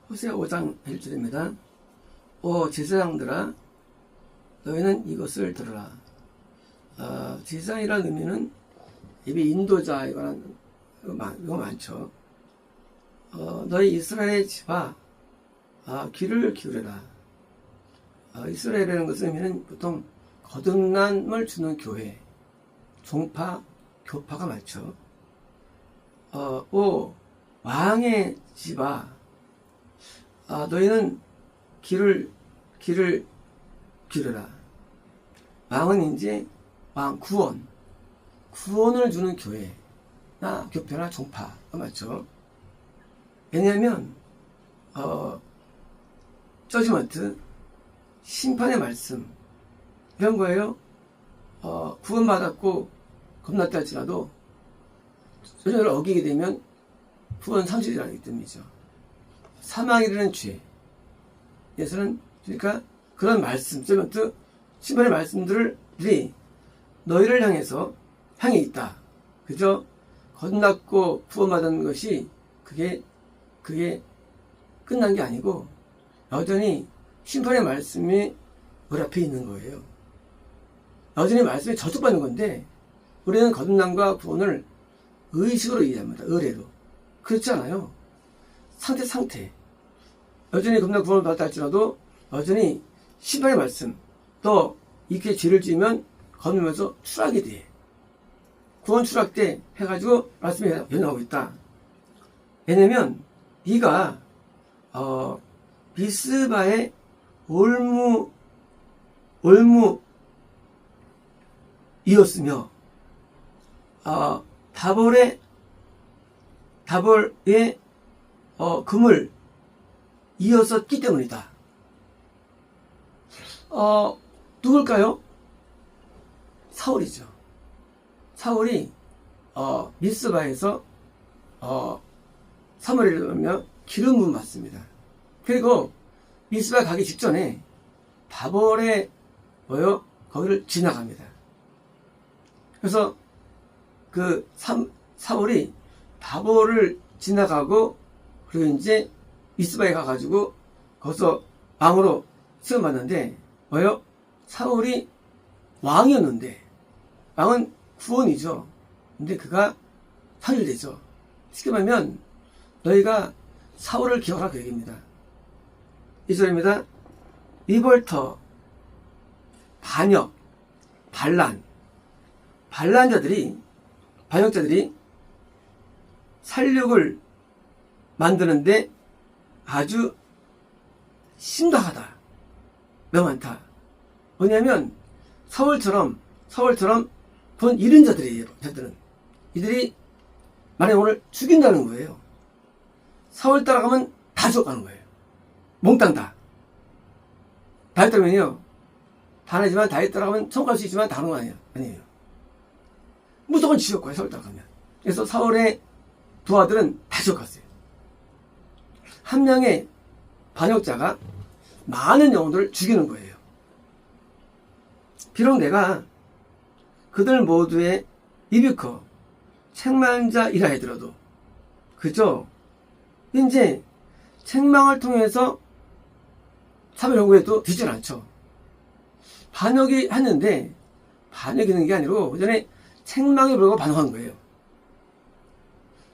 호세아 5장 1절입니다. 오 제사장들아 너희는 이것을 들으라. 제사장이라는 의미는 이미 인도자에 관한 이거 많죠. 너희 이스라엘의 집아 귀를 기울여라. 이스라엘이라는 것의 의미는 보통 거듭남을 주는 교회, 종파, 교파가 많죠. 오 왕의 집아 너희는 귀를 기울여라. 왕은 이제 왕 구원을 주는 교회나 교회나 종파가 맞죠. 왜냐하면 저지먼트 심판의 말씀 이런 거예요. 구원받았고 겁났다 할지라도 저절을 어기게 되면 구원 상실이라는 뜻이죠. 사망에 이르는 죄. 예수는 그러니까 그런 말씀, 저지먼트 심판의 말씀들이 너희를 향해 있다. 그죠? 거듭났고 구원받은 것이 그게 끝난 게 아니고 여전히 심판의 말씀이 우리 앞에 있는 거예요. 여전히 말씀에 저촉받는 건데 우리는 거듭남과 구원을 의식으로 이해합니다. 의례로. 그렇지 않아요. 상태. 여전히 거듭남 구원을 받았다 할지라도 여전히 심판의 말씀 또 이렇게 죄를 지으면 거듭나면서 추락이 돼. 구원 추락 때 해가지고 말씀이 변화하고 있다. 왜냐면 네가 미스바의 올무이었으며 다볼의 금을 이었었기 때문이다. 누굴까요? 사울이죠. 사울이 미스바에서 사무엘을 보면 기름 부음 받습니다. 그리고 미스바 가기 직전에 다볼의 거기를 지나갑니다. 그래서 그 사울이 다볼을 지나가고 그리고 이제 미스바에 가가지고 거기서 왕으로 시험받는데 사울이 왕이었는데 왕은 구원이죠. 근데 그가 상실되죠. 쉽게 말하면 너희가 사울을 기억하라 그 얘기입니다. 2절입니다. 리볼터, 반역, 반역자들이 살육을 만드는데 아주 심각하다. 명한다. 뭐냐면 서울처럼 돈 잃은 자들이에요. 자들은 이들이 만약 오늘 죽인다는 거예요. 서울 따라가면 다 죽어가는 거예요. 몽땅 다. 다윗 따라가면요. 다르지만 다윗 따라가면 천국 갈 수 있지만 다른 건 아니에요. 무조건 지옥 가요. 서울 따라가면. 그래서 사울의 두 아들은 다 지옥 갔어요. 한 명의 반역자가 많은 영혼들을 죽이는 거예요. 비록 내가 그들 모두의 리뷰커 책망자이라 하더라도 그죠? 이제 책망을 통해서 사면 연구에도 되질 않죠. 반역이 했는데 반역이 있는 게 아니고 그 전에 책망이 불고 반역한 거예요.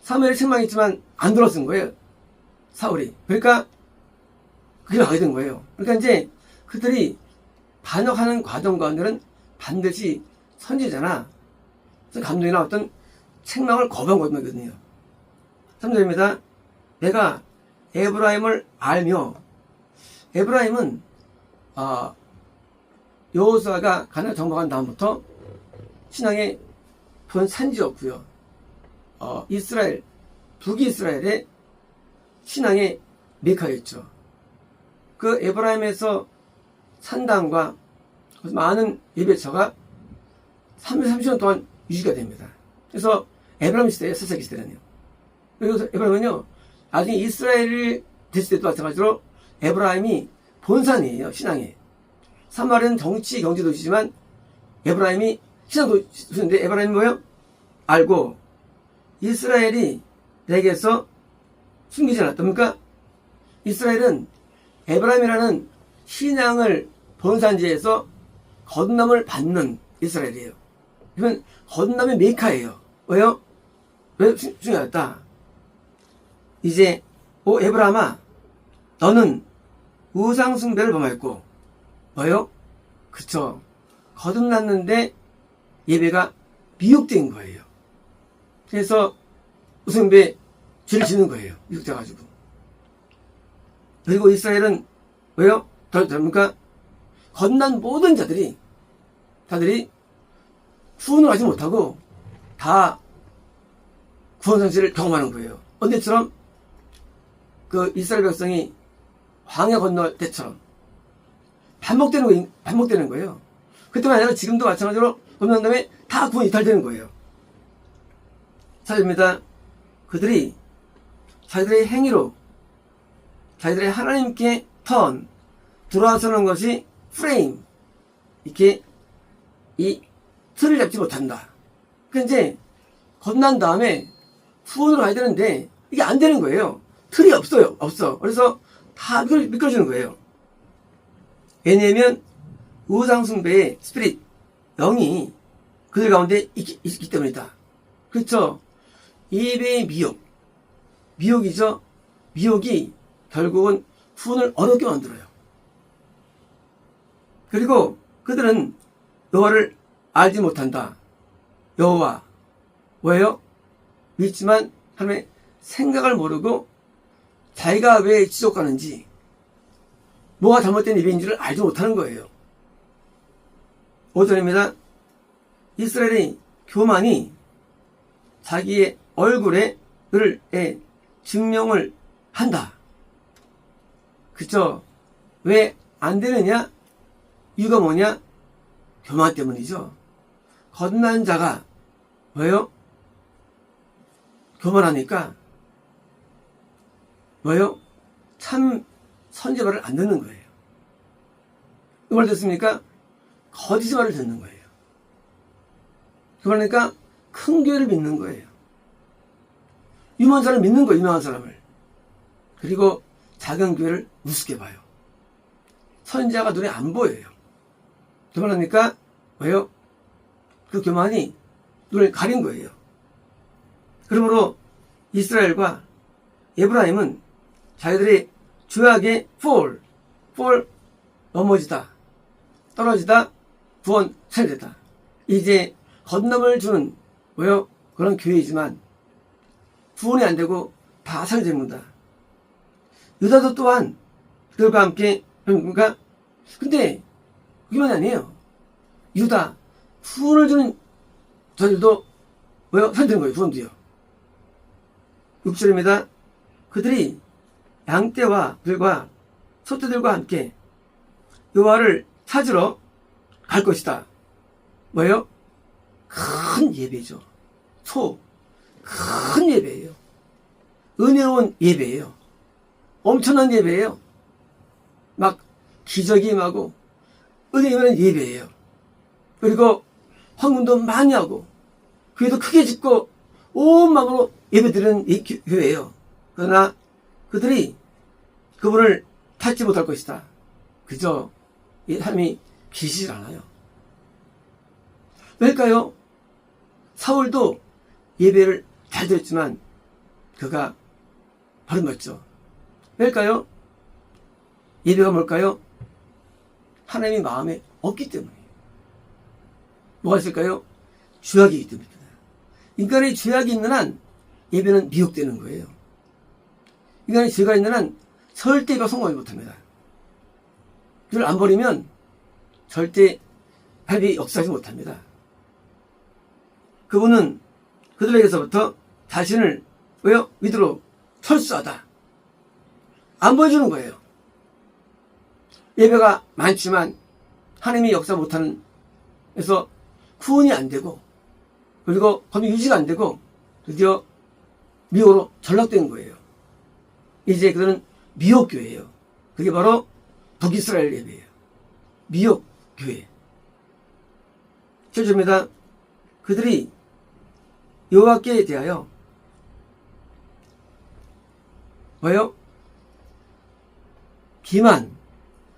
사무엘이 책망이 있지만 안 들었은 거예요. 사울이. 그러니까 그게 나게 된 거예요. 그러니까 이제 그들이 반역하는 과정 가운데는 반드시 선지자나 감독이나 어떤 책망을 거부한 거거든요. 3절입니다. 내가 에브라임을 알며 에브라임은 여호수아가 가나안 정복한 다음부터 신앙의 본 산지였고요. 북이스라엘의 신앙의 메카였죠. 그 에브라임에서 산당과 많은 예배처가 330년 동안 유지가 됩니다. 그래서 에브라임 시대에 사사기 시대라네요. 그래서 에브라임은요, 나중에 이스라엘이 됐을 때도 마찬가지로 에브라임이 본산이에요, 신앙에. 사마리아는 정치, 경제 도시지만 에브라임이 신앙 도시인데 에브라임이 뭐예요? 알고 이스라엘이 내게서 숨기지 않았다. 그러니까 이스라엘은 에브라임이라는 신앙을 본산지에서 거듭남을 받는 이스라엘이에요. 이건 거듭남의 메카예요. 왜요? 왜 중요하다? 이제 에브라임아, 너는 우상숭배를 범했고 뭐요? 그쵸, 거듭났는데 예배가 미혹된 거예요. 그래서 우상숭배 죄를 짓는 거예요. 미혹돼가지고. 그리고 이스라엘은 왜요? 그러니까 거듭난 모든 자들이 구원을 하지 못하고 다 구원 상실을 경험하는 거예요. 언제처럼 그 이스라엘 백성이 광야 건널 때처럼 반복되는 거예요. 그때만 아니라 지금도 마찬가지로 거듭난 다음에 다 구원 이탈되는 거예요. 사실입니다. 그들이 자기들의 행위로 자기들의 하나님께 들어와서는 것이 프레임, 이렇게 이 틀을 잡지 못한다. 그러니까 이제 거듭난 다음에 후원으로 가야 되는데 이게 안 되는 거예요. 틀이 없어. 그래서 다 미끄러지는 거예요. 왜냐하면 우상숭배의 스피릿, 영이 그들 가운데 있기 때문이다. 그렇죠? 예배의 미혹이죠. 미혹이 결국은 후원을 어렵게 만들어요. 그리고 그들은 여호와를 알지 못한다. 여호와 왜요? 믿지만 하나님의 생각을 모르고 자기가 왜 지속하는지, 뭐가 잘못된 예배인지를 알지 못하는 거예요. 5절입니다. 이스라엘의 교만이 자기의 얼굴에 증명을 한다. 그쵸? 왜 안 되느냐? 이유가 뭐냐? 교만 때문이죠. 거듭난 자가 왜요? 교만하니까 왜요? 참 선지말을 안 듣는 거예요. 그 말 듣습니까? 거짓말을 듣는 거예요. 그러니까 큰 교회를 믿는 거예요. 유명한 사람을 믿는 거예요. 유명한 사람을. 그리고 작은 교회를 우습게 봐요. 선지자가 눈에 안 보여요. 교만합니까? 왜요? 그 교만이 눈을 가린 거예요. 그러므로 이스라엘과 에브라임은 자기들이 죄악에 fall 넘어지다, 떨어지다, 구원 살되다. 이제 거듭남을 주는 왜요? 그런 교회이지만 구원이 안 되고 다 살되는다. 유다도 또한 그들과 함께, 그러니까 근데 그게만 아니에요. 유다 구원을 주는 저들도 왜요? 살되는 거예요. 구원도요. 6절입니다. 그들이 양떼와 들과 소떼들과 함께 여호와를 찾으러 갈 것이다. 뭐예요? 큰 예배죠. 큰 예배예요. 은혜로운 예배예요. 엄청난 예배예요. 막 기적이 임하고 은혜 임하는 예배예요. 그리고 황금도 많이 하고 교회도 크게 짓고 온 마음으로 예배드리는 교회예요. 그러나 그들이 그분을 찾지 못할 것이다. 그저 이 사람이 계시질 않아요. 왜일까요? 사울도 예배를 잘 드렸지만 그가 버림받죠. 왜일까요? 예배가 뭘까요? 하나님의 마음에 없기 때문이에요. 뭐가 있을까요? 죄악이기 때문입니다. 인간의 죄악이 있는 한 예배는 미혹되는 거예요. 인간의 죄가 있는 한 절대 예배가 성공하지 못합니다. 그걸 안 버리면 절대 하나님이 역사하지 못합니다. 그분은 그들에게서부터 자신을 왜요? 믿으러 철수하다. 안 보여주는 거예요. 예배가 많지만 하나님이 역사 못하는, 그래서 구원이 안 되고 그리고 법이 유지가 안 되고 드디어 미혹으로 전락된 거예요. 이제 그들은 미혹교회예요. 그게 바로 북이스라엘 예배예요. 미혹교회. 7절입니다. 그들이 여호와께 대하여 왜요? 기만,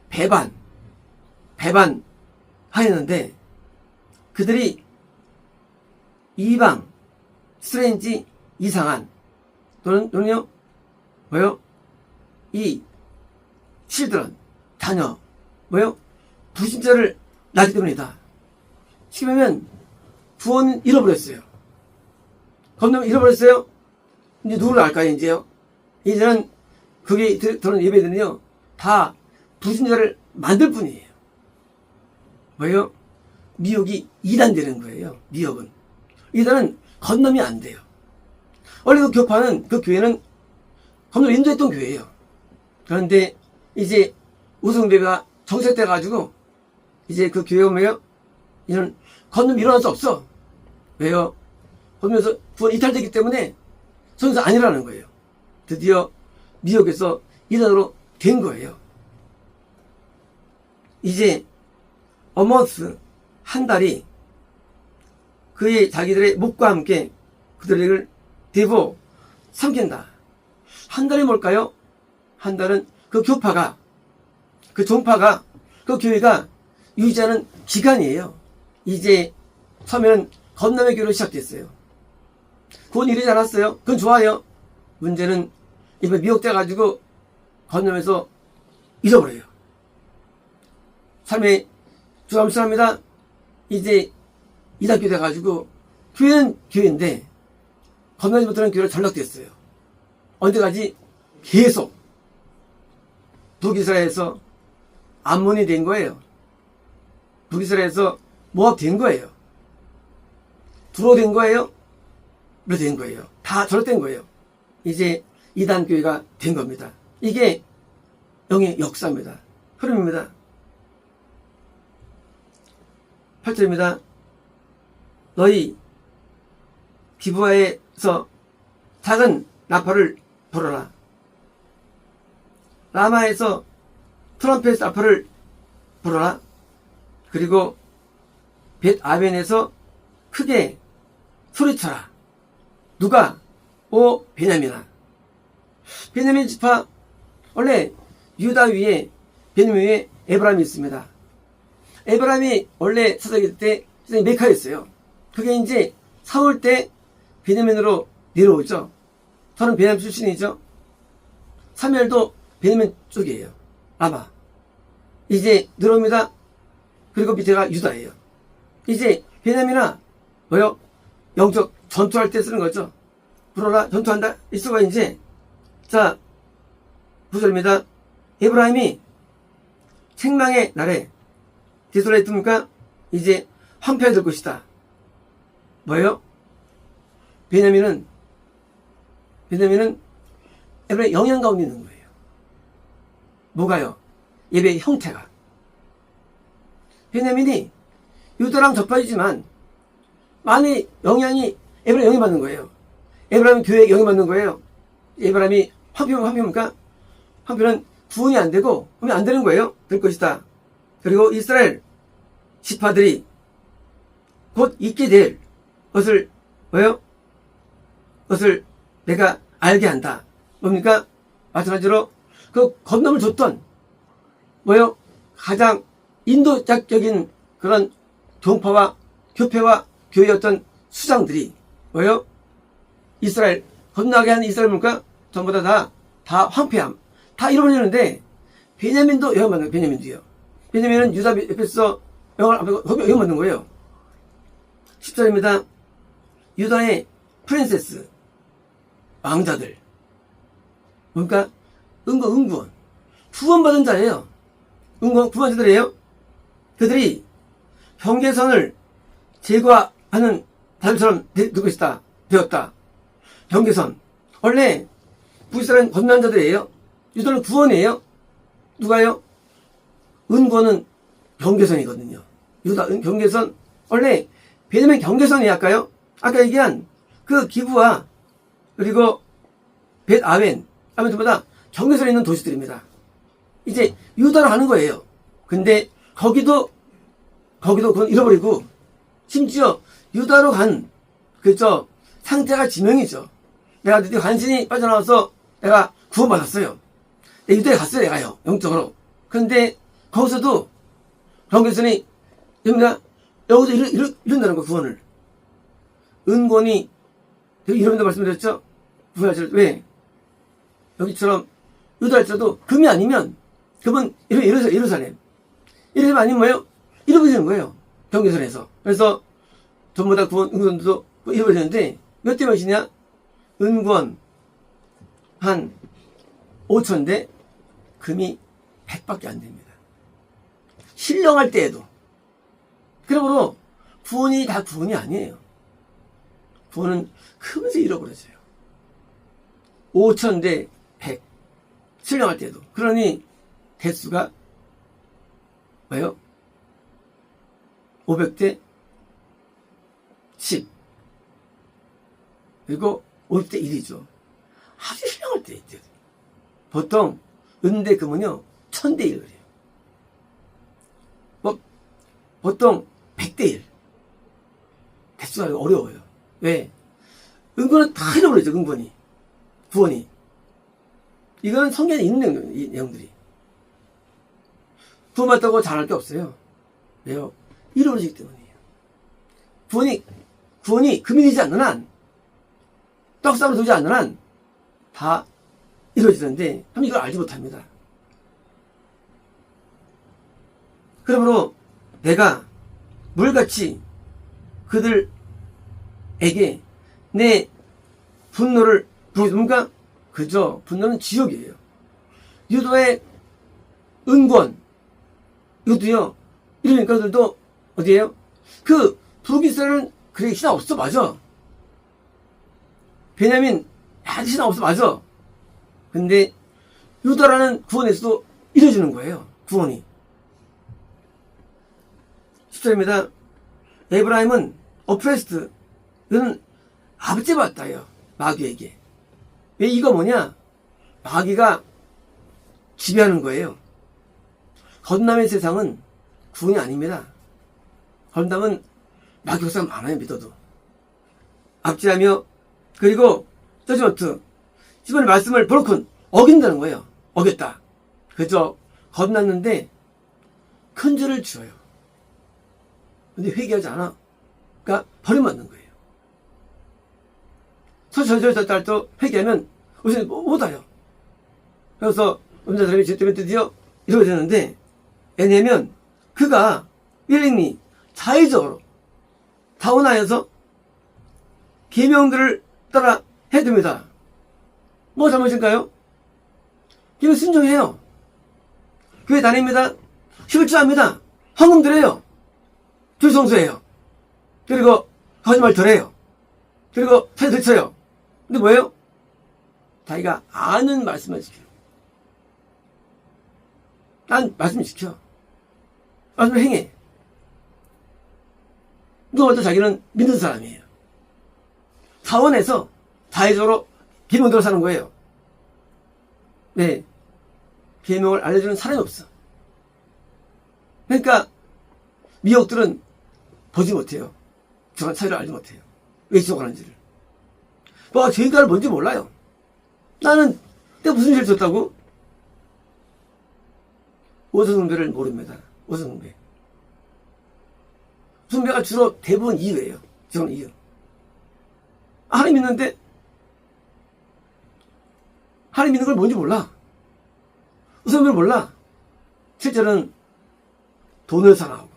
배반 하였는데 그들이 이방, 스트레인지, 이상한 또는요 뭐요? 이 실드런, 자녀, 뭐요? 불신자를 낳기 때문이다. 쉽게 말하면 구원 잃어버렸어요. 건너면 잃어버렸어요. 이제 누구를 알까요? 이제요. 이제는 거기 들어오는 예배들은요 다 불신자를 만들 뿐이에요. 뭐예요? 미혹이 이단되는 거예요. 미혹은. 이단은 건너면 안 돼요. 원래 그 교파는, 그 교회는 건너를 인도했던 교회예요. 그런데 이제 우승배가 정색돼가지고 이제 그 교회가 뭐예요? 이는 건너면 일어날 수 없어. 왜요? 건너면서 구원 이탈되기 때문에 선수 아니라는 거예요. 드디어 미혹에서 이단으로 된 거예요. 이제 어머스 한 달이 그의 자기들의 목과 함께 그들을 대보 삼킨다. 한 달이 뭘까요? 한 달은 그 교파가, 그 종파가, 그 교회가 유지하는 기간이에요. 이제 처음에는 건남의 교회로 시작됐어요. 그건 이러지 않았어요. 그건 좋아요. 문제는 이번에 미혹돼가지고 건너면서 잊어버려요. 삶의 주감수합니다. 이제 이단교 돼가지고 교회는 교회인데 건너지 못하는 교회로 전락됐어요. 언제까지? 계속 북이스라엘에서 암몬이 된 거예요. 북이스라엘에서 모압 된 거예요. 두로 된 거예요. 로 된 거예요. 다 저렇된 거예요. 이제 이단 교회가 된 겁니다. 이게 영의 역사입니다. 흐름입니다. 8절입니다. 너희 기브아에서 작은 나팔을 불어라. 라마에서 트럼펫 나팔을 불어라. 그리고 벳아벤에서 크게 소리쳐라. 누가? 오 베냐민아. 베냐민 지파, 원래 유다 위에 베냐민 위에 에브라임이 있습니다. 에브라임이 원래 사사기 때 메카였어요. 그게 이제 사울 때 베냐민으로 내려오죠. 저는 베냐민 출신이죠. 사무엘도 베냐민 쪽이에요. 아마 이제 내려옵니다. 그리고 밑에가 유다예요. 이제 베냐민아 뭐요? 영적 전투할 때 쓰는 거죠. 불어라, 전투한다. 이수가 이제 자 9절입니다. 에브라임이 책망의 날에 디솔레 듭니까? 이제 황폐가 될 것이다. 뭐예요? 베냐민은 에브라임 영향 가운데 있는 거예요. 뭐가요? 예배의 형태가. 베냐민이 유다랑 접하지만 많이 영향이 에브라임 영향받는 거예요. 에브라임 교회에 영향받는 거예요. 에브라임이 황폐입니까? 황폐는 구원이 안 되고 하면 안 되는 거예요. 될 것이다. 그리고 이스라엘 지파들이 곧 있게 될 것을 뭐예요? 것을 내가 알게 한다. 뭡니까? 마찬가지로 그 건너물 줬던 뭐예요? 가장 인도적인 그런 종파와 교회와 교회였던 수장들이 뭐예요? 이스라엘 건너게 하는 이스라엘 뭡니까? 전부 다 황폐함, 다 잃어버리는데 베냐민도 영향받는 거예요. 베냐민도요. 베냐민은 유다 옆에서 영향받는 거예요. 10절입니다. 유다의 프린세스 왕자들 뭡니까? 응구원 구원받은 자예요. 구원받은 자들이에요. 그들이 경계선을 제거하는 다윗처럼 될 것이다. 되었다. 경계선. 원래 북이스라엘 건너는 자들이에요. 유다는 구원이에요. 누가요? 은구원은 경계선이거든요. 유다 경계선. 원래 베냐민 경계선이 할까요? 아까 얘기한 그 기브와 그리고 벳아벤 전부 경계선에 있는 도시들입니다. 이제 유다로 하는 거예요. 근데 거기도 그건 잃어버리고 심지어 유다로 간 그죠 상태가 지명이죠. 내가 드디어 간신히 빠져나와서 내가 구원받았어요. 유다에 갔어요, 내가요. 영적으로. 그런데 거기서도 경계선이 됩니다. 여기서 이런다는 거, 구원을. 은권이, 이런다 말씀드렸죠? 구원하실 때, 왜? 여기처럼, 유다일지라도 금이 아니면, 금은 예루살렘. 예루살렘 아니면 뭐예요? 잃어버리는 거예요. 경계선에서. 그래서, 전부 다 구원, 은권도 잃어버리는데, 몇 대 몇이냐? 은권, 한 5,000대, 금이 100밖에 안 됩니다. 신령할 때에도. 그러므로 구원이 다 구원이 아니에요. 구원은 크면서 잃어버려져요. 5,000대 100. 신령할 때도. 그러니 대수가 뭐예요? 500대 10. 그리고 50대 1이죠. 아주 신령할 때 있대요. 보통 은대 금은요 1000대 1 그래요. 뭐 보통 100대 1. 대수가 어려워요. 왜? 은권은 다 잃어버리죠. 은권이. 구원이. 이건 성경에 있는 내용들이. 구원받다고 잘할 게 없어요. 왜요? 잃어버리기 때문이에요. 구원이 금이 되지 않는 한, 떡상으로 되지 않는 한, 다 이루어지는데, 참 이걸 알지 못합니다. 그러므로 내가 물같이 그들에게 내 분노를 보여줍니까? 그저 분노는 지옥이에요. 유도의 은권, 이것도요, 이러니까 그들도 어디에요? 그 북이스라엘은 그래 신화 없어, 맞아. 베냐민 아직 신화 없어, 맞아. 근데 유다라는 구원에서도 이루어지는 거예요. 구원이. 10절입니다. 에브라임은 어프레스트, 이건 아버지 받다요. 마귀에게. 왜 이거 뭐냐? 마귀가 지배하는 거예요. 건담의 세상은 구원이 아닙니다. 건담은 마귀 역사가 많아요, 믿어도. 압제하며, 그리고 저지먼트, 이번에 말씀을 브로큰, 어긴다는 거예요. 어겼다. 그저 겁났는데 큰 죄를 지어요. 근데 회개하지 않아. 그러니까 버림받는 거예요. 저도 회개하면 우선 못와요. 그래서 음자 사람이 죄 때문에 드디어 이루어지는데, 왜냐면 그가 willingly 자의적으로 타원하여서 계명들을 따라 해둡니다. 뭐 잘못인가요? 계명 순종해요. 교회 다닙니다. 실주합니다. 헌금 드려요. 불성수해요. 그리고 거짓말 덜해요. 그리고 잘 들쳐요. 근데 뭐예요? 자기가 아는 말씀만 지켜요. 난 말씀 지켜. 말씀을 행해. 누가 봐도 자기는 믿는 사람이에요. 사원에서 자의적으로 계명대로 사는 거예요. 네. 계명을 알려주는 사람이 없어. 그러니까 미혹들은 보지 못해요. 정확한 차이를 알지 못해요. 왜 지옥하는지를. 뭐 죄인가를 뭔지 몰라요. 나는 내가 무슨 죄를 졌다고? 오선숭배를 모릅니다. 오선숭배. 숭배가 주로 대부분 이유예요. 저는 이유. 하나님 믿는데 하나님 믿는 걸 뭔지 몰라. 우선을 몰라. 실제로는 돈을 사랑하고,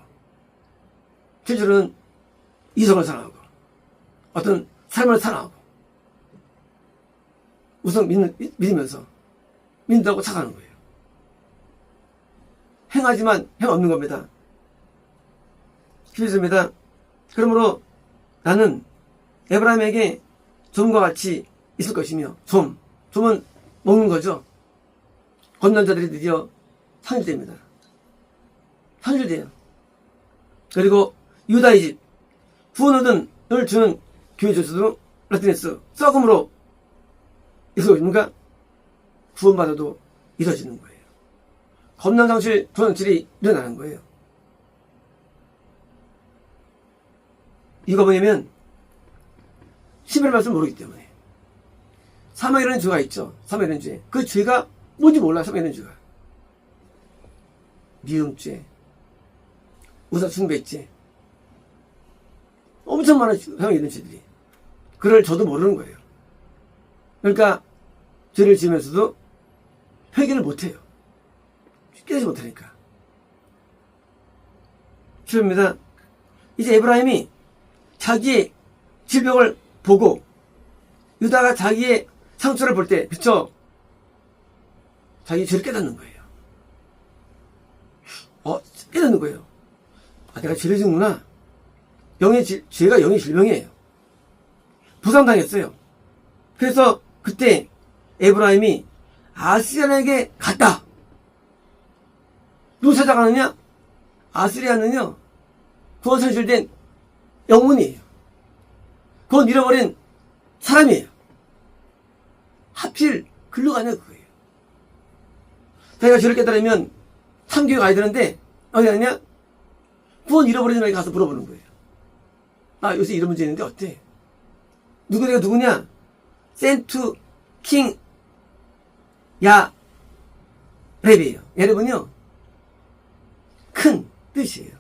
실제로는 이성을 사랑하고, 어떤 삶을 사랑하고, 우선 믿으면서 믿는다고 착하는 거예요. 행하지만 행 없는 겁니다. 기도했습니다. 그러므로 나는 에브라임에게 좀과 같이 있을 것이며, 좀은 먹는 거죠. 건넌 자들이 드디어 상실됩니다. 상실돼요. 그리고 유다의 집, 구원 얻은 을 주는 교회 조수도 라티네스, 썩음으로 있을 것입니까? 구원받아도 이뤄지는 거예요. 겁난상실, 구원실이 일어나는 거예요. 이거 뭐냐면 11의 말씀 모르기 때문에 사망이라는 죄가 있죠. 사망이라는 죄. 그 죄가 뭔지 몰라, 성경에 있는 죄가. 미움죄, 우상숭배죄, 엄청 많은 성경에 있는 죄들이. 그걸 저도 모르는 거예요. 그러니까 죄를 지으면서도 회개를 못해요. 깨닫지 못하니까. 그렇습니다. 이제 에브라임이 자기의 질병을 보고 유다가 자기의 상처를 볼 때 비춰 자기 죄를 깨닫는 거예요. 깨닫는 거예요. 내가 죄를 지었구나. 죄가 영의 질병이에요. 부상당했어요. 그래서 그때 에브라임이 아스리아에게 갔다. 누구 찾아가느냐? 아스리아는요, 구원 상실된 영혼이에요. 구원 잃어버린 사람이에요. 하필 글로 가냐 그거예요. 자기가 죄를 깨달으면 참교회 가야 되는데 어디 가느냐? 구원 잃어버린 사람에게 가서 물어보는 거예요. 요새 이런 문제 있는데 어때? 내가 누구냐? 센트 킹 야렙이에요. 야렙은요, 큰 뜻이에요.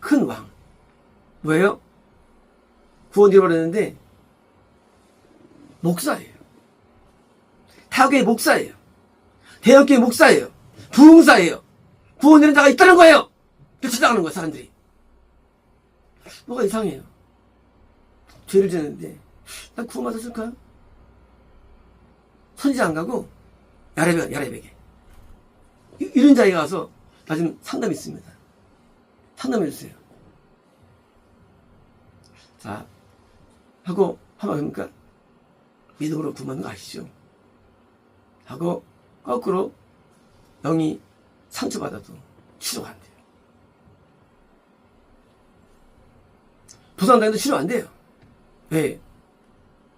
큰 왕. 뭐예요? 구원 잃어버렸는데 목사예요. 타교의 목사예요. 대형교회 목사예요. 부흥사예요. 구원 잃은 자가 있다는 거예요. 그 찾아가는 거야, 사람들이. 뭐가 이상해요. 죄를 지었는데 난 구원받았을까? 선지자 안 가고 야렙에게 이런 자리에 가서 나 지금 상담이 있습니다. 상담해 주세요. 자, 하고 하면 그러니까 믿음으로 구원받는 거 아시죠? 하고 거꾸로 영이 상처받아도 치료가 안 돼요. 부상당해도 치료 안 돼요. 왜?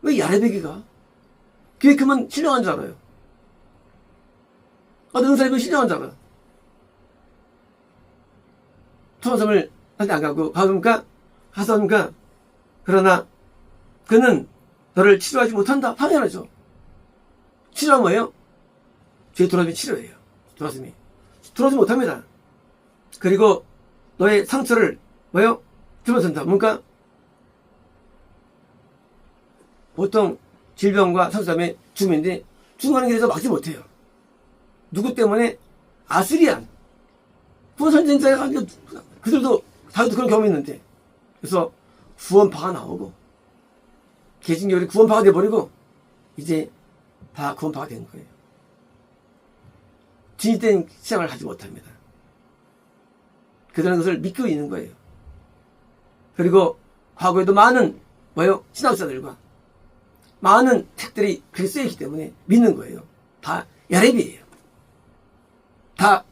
왜 야레베기가? 교회 크면 신령한 줄 알아요. 은사님은 신령한 줄 알아요. 토마섬을 한테 안 가고, 가서 합니까? 그러나, 그는 너를 치료하지 못한다. 당연하죠. 치료는 뭐예요? 죄 돌아서면 치료예요. 돌아서지 못합니다. 그리고 너의 상처를, 뭐예요? 들어선다. 뭔가, 보통 질병과 상처 다음에 죽음인데, 죽음하는 길에서 막지 못해요. 누구 때문에? 아스리안. 구원선진자가 그들도, 자기도 그런 경험이 있는데. 그래서 구원파가 나오고, 개신교들이 구원파가 돼버리고, 이제 다 구원파가 된 거예요. 진실된 신앙을 하지 못합니다. 그들은 그것을 믿고 있는 거예요. 그리고 과거에도 많은, 신학자들과 많은 책들이 그렇게 쓰여있기 때문에 믿는 거예요. 다 야렙이에요. 다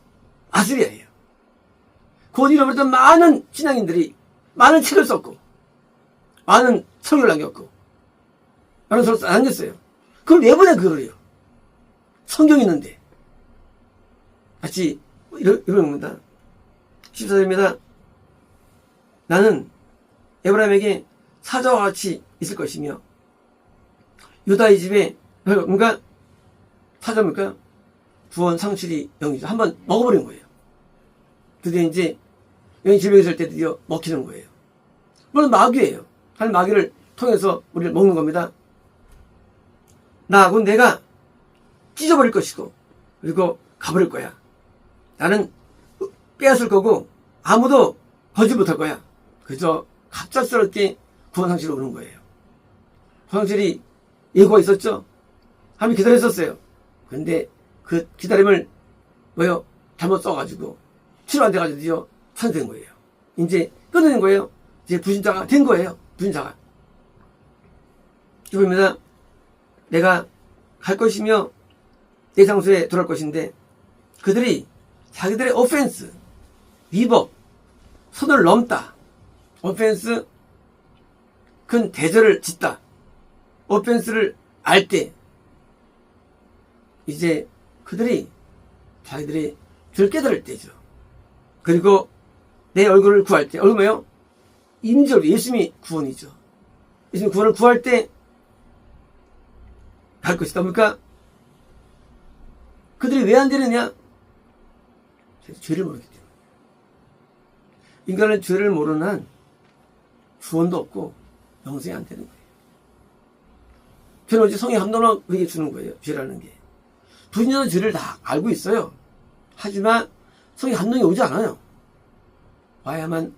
아스리아예요. 곧 잃어버렸던 많은 신앙인들이 많은 책을 썼고, 많은 설교를 남겼고, 많은 설교를 남겼어요. 그걸 왜 보내, 그걸요? 성경이 있는데. 같이, 이런 겁니다. 14절입니다. 나는 에브라임에게 사자와 같이 있을 것이며, 유다의 집에, 그러니까, 사자입니까? 구원 상실이 영이죠. 한번 먹어버린 거예요. 드디어 이제, 영이 질병이 있을 때 드디어 먹히는 거예요. 물론 마귀예요. 한 마귀를 통해서 우리를 먹는 겁니다. 곧 내가 찢어버릴 것이고, 그리고 가버릴 거야. 나는 빼앗을 거고, 아무도 거짓 못할 거야. 그저 갑작스럽게 구원 상실이 오는 거예요. 구원 상실이 예고가 있었죠? 하면 기다렸었어요. 근데 그 기다림을 잘못 써가지고 치료 안 돼가지고 드디어 산된 거예요. 이제 끊어낸 거예요. 이제 불신자가 된 거예요. 불신자가. 이겁니다. 내가 갈 것이며 내 장소에 돌아올 것인데 그들이 자기들의 오펜스, 위법, 선을 넘다. 오펜스, 큰 대절을 짓다. 오펜스를 알 때 이제 그들이 자기들의 죄를 깨달을 때죠. 그리고 내 얼굴을 구할 때, 얼굴 뭐예요? 임재로 예수님이 구원이죠. 예수님이 구원을 구할 때 갈 것이다. 그러니까 그들이 왜 안 되느냐? 죄를 모르기 때문에. 인간은 죄를 모르는 한 구원도 없고 영생이 안 되는 거예요. 죄는 오직 성의 감동을 우리에게 주는 거예요. 죄라는 게. 불신자는 죄를 다 알고 있어요. 하지만 성의 감동이 오지 않아요. 와야만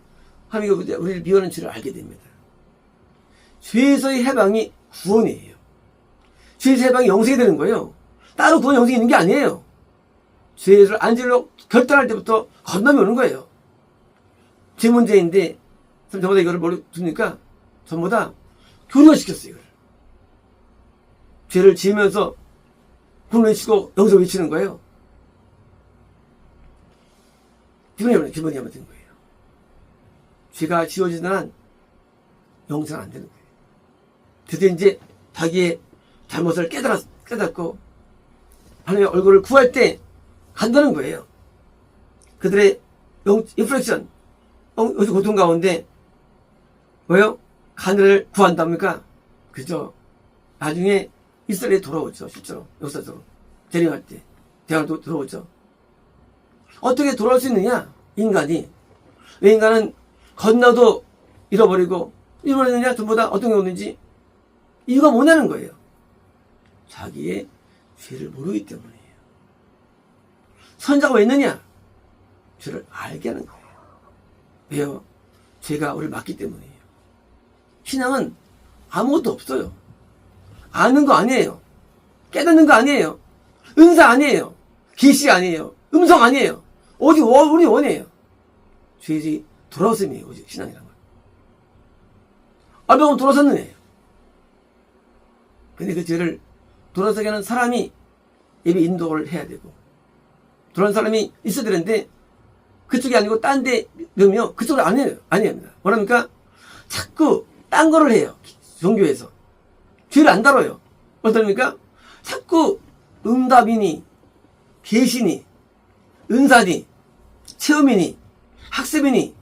하나님이 우리를 미워하는 죄를 알게 됩니다. 죄에서의 해방이 구원이에요. 죄에서 해방이 영생이 되는 거예요. 따로 구원 영생이 있는 게 아니에요. 죄를 안 지으려고 결단할 때부터 건담이 오는 거예요. 죄 문제인데 전부 다 이거를 머리 두니까 전부 다 교류화 시켰어요. 이걸. 죄를 지으면서 구원 외치고 영생 외치는 거예요. 기본이 잘못된 거예요. 죄가 지워지는 한 영생은 안 되는 거예요. 드디어 이제 자기의 잘못을 깨닫고 하나님의 얼굴을 구할 때 간다는 거예요. 그들의 인플렉션, 고통 가운데 뭐요? 하늘을 구한답니까? 그죠? 나중에 이스라엘에 돌아오죠. 실제로 역사적으로 재림할 때 대화도 들어오죠. 어떻게 돌아올 수 있느냐? 인간이. 왜 인간은 건너도 잃어버리느냐? 전부 다 어떤 게 오는지 이유가 뭐냐는 거예요. 자기의 죄를 모르기 때문이에요. 선자가 왜 있느냐? 죄를 알게 하는 거예요. 왜요? 죄가 우리를 막기 때문이에요. 신앙은 아무것도 없어요. 아는 거 아니에요. 깨닫는 거 아니에요. 은사 아니에요. 계시 아니에요. 음성 아니에요. 오직 우리 원이에요. 죄지 돌아섰음이에요. 오직 신앙이란 건. 아브라함은 돌아섰느냐? 근데 그 죄를 돌아서게 하는 사람이 예비 인도를 해야 되고 돌아온 사람이 있어야 되는데 그쪽이 아니고 딴 데 넣으면 그쪽을 안 해요. 아니합니다. 뭐랍니까? 자꾸 딴 거를 해요. 종교에서. 죄를 안 다뤄요. 어떻습니까? 자꾸 응답이니 계시니 은사니 체험이니 학습이니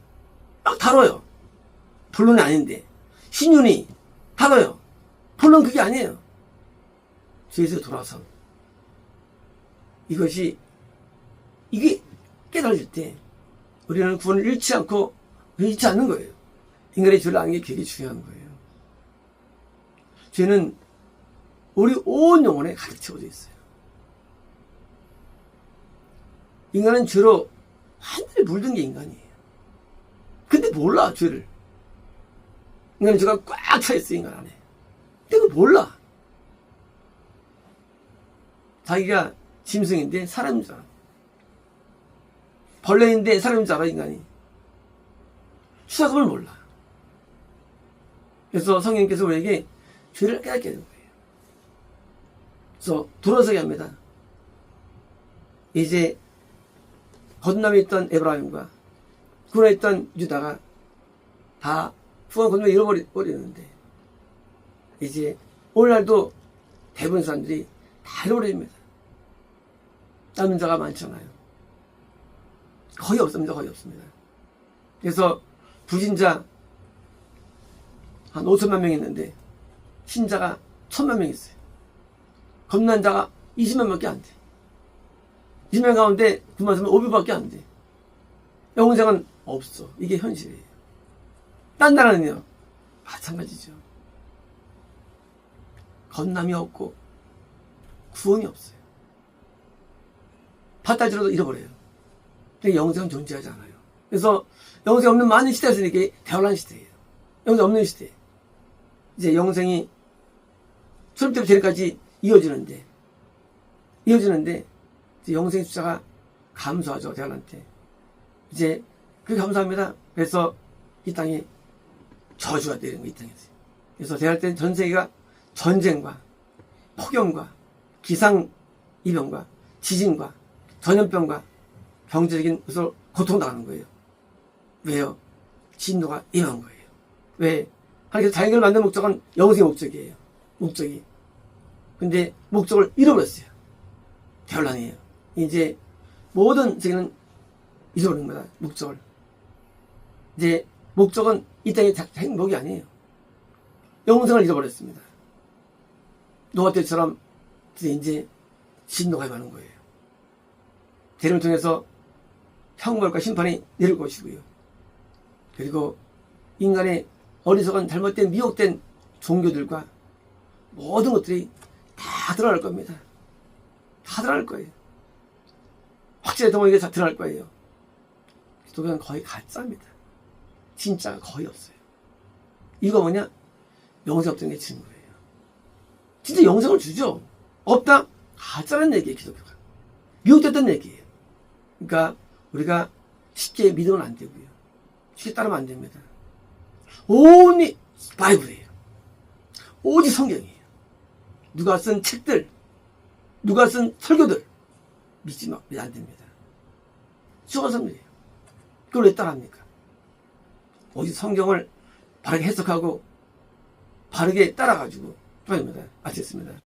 막 다뤄요. 본론이 아닌데 신윤이 다뤄요. 본론 그게 아니에요. 죄에서 돌아서 이게 깨달아질 때 우리는 구원을 잃지 않는 거예요. 인간의 죄를 아는 게 되게 중요한 거예요. 죄는 우리 온 영혼에 가득 채워져 있어요. 인간은 죄로 완전히 물든 게 인간이에요. 근데 몰라, 죄를. 인간은 죄가 꽉 차 있어, 인간 안에. 근데 그걸 몰라. 자기가 짐승인데 사람인 줄 알아. 벌레인데 사람인 줄 알아, 인간이. 수사금을 몰라. 그래서 성령님께서 우리에게 죄를 깨닫게 하는 거예요. 그래서 돌아서게 합니다. 이제 거듭남에 있던 에브라임과 구원에 있던 유다가 다 구원 거듭남을 잃어버리는데 이제 오늘날도 대부분 사람들이 다 잃어버립니다. 남는 자가 많잖아요. 거의 없습니다. 그래서 불신자 한 5천만 명 있는데 신자가 1,000만 명 있어요. 겁난 자가 20만 밖에 안 돼. 20만 가운데 9만 3천 500밖에 안 돼. 영생은 없어. 이게 현실이에요. 딴 나라는요 마찬가지죠. 건남이 없고 구원이 없어요. 밭다지로도 잃어버려요. 영생은 존재하지 않아요. 그래서 영생 없는 많은 시대에서 이게 대환란 시대예요. 영생 없는 시대. 이제 영생이 초림 때부터 제일까지 이어지는데 이제 영생 숫자가 감소하죠. 대환란 때. 이제 그게 감소합니다. 그래서 이 땅에 저주가 내리는 거예요. 이 땅에서. 그래서 대환란 때는 전 세계가 전쟁과 폭염과 기상이변과 지진과 전염병과 경제적인 것으로 고통당하는 거예요. 왜요? 진노가 임한 거예요. 왜? 하나님께서 자연을 만든 목적은 영생의 목적이에요. 목적이. 근데 목적을 잃어버렸어요. 대환란이에요. 이제 모든 세계는 잊어버린 거다. 목적을. 이제 목적은 이 땅의 행복이 아니에요. 영생을 잃어버렸습니다. 노아 때처럼 이제 진노가 임하는 거예요. 재림을 통해서 형벌과 심판이 내릴 것이고요. 그리고 인간의 어리석은 잘못된 미혹된 종교들과 모든 것들이 다 드러날 겁니다. 다 드러날 거예요. 확실히 동원에게 다 드러날 거예요. 기독교는 거의 가짜입니다. 진짜가 거의 없어요. 이거 뭐냐? 영생 없다는 게 증거예요. 진짜 영생을 주죠. 없다? 가짜라는 얘기예요. 기독교가. 미혹됐다는 얘기예요. 그러니까 우리가 쉽게 믿으면 안 되고요. 쉽게 따르면 안 됩니다. 오직 바이블이에요. 오직 성경이에요. 누가 쓴 책들, 누가 쓴 설교들 믿으면 안 됩니다. 수고성이에요. 그걸 왜 따라합니까? 오직 성경을 바르게 해석하고 바르게 따라가지고 하는 겁니다. 아시겠습니다.